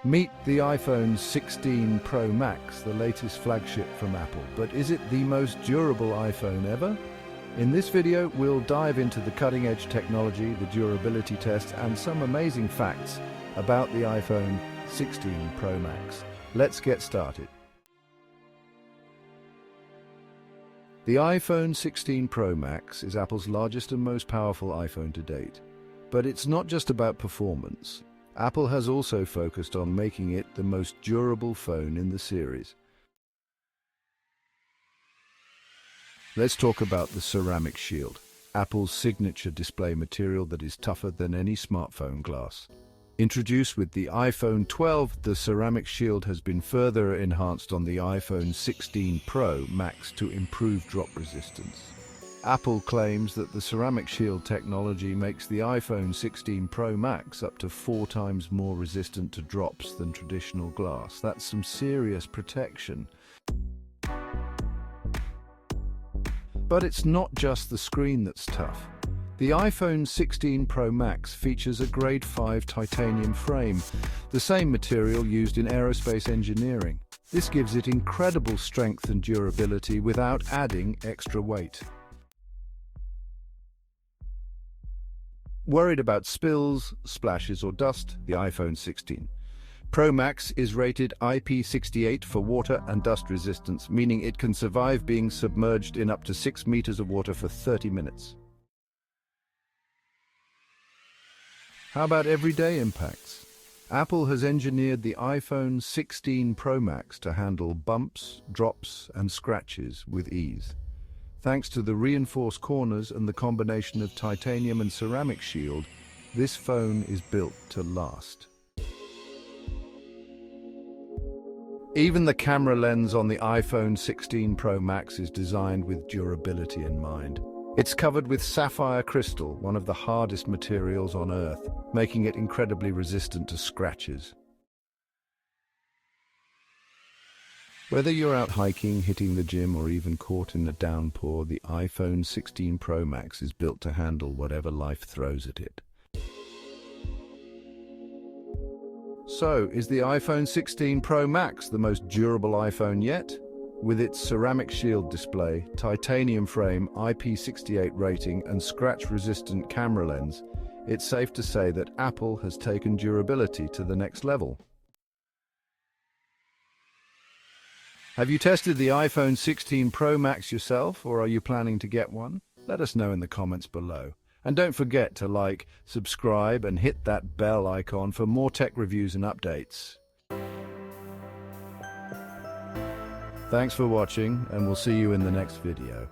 Meet the iPhone 16 Pro Max, the latest flagship from Apple. But is it the most durable iPhone ever? In this video, we'll dive into the cutting-edge technology, the durability tests, and some amazing facts about the iPhone 16 Pro Max. Let's get started. The iPhone 16 Pro Max is Apple's largest and most powerful iPhone to date. But it's not just about performance. Apple has also focused on making it the most durable phone in the series. Let's talk about the ceramic shield, Apple's signature display material that is tougher than any smartphone glass. Introduced with the iPhone 12, the ceramic shield has been further enhanced on the iPhone 16 Pro Max to improve drop resistance. Apple claims that the ceramic shield technology makes the iPhone 16 Pro Max up to 4 times more resistant to drops than traditional glass. That's some serious protection. But it's not just the screen that's tough. The iPhone 16 Pro Max features a Grade 5 titanium frame, the same material used in aerospace engineering. This gives it incredible strength and durability without adding extra weight. Worried about spills, splashes, or dust? The iPhone 16 Pro Max is rated IP68 for water and dust resistance, meaning it can survive being submerged in up to 6 meters of water for 30 minutes. How about everyday impacts? Apple has engineered the iPhone 16 Pro Max to handle bumps, drops, and scratches with ease. Thanks to the reinforced corners and the combination of titanium and ceramic shield, this phone is built to last. Even the camera lens on the iPhone 16 Pro Max is designed with durability in mind. It's covered with Sapphire Crystal, one of the hardest materials on Earth, making it incredibly resistant to scratches. Whether you're out hiking, hitting the gym, or even caught in a downpour, the iPhone 16 Pro Max is built to handle whatever life throws at it. So, is the iPhone 16 Pro Max the most durable iPhone yet? With its ceramic shield display, titanium frame, IP68 rating, and scratch-resistant camera lens, it's safe to say that Apple has taken durability to the next level. Have you tested the iPhone 16 Pro Max yourself, or are you planning to get one? Let us know in the comments below. And don't forget to like, subscribe, and hit that bell icon for more tech reviews and updates. Thanks for watching, and we'll see you in the next video.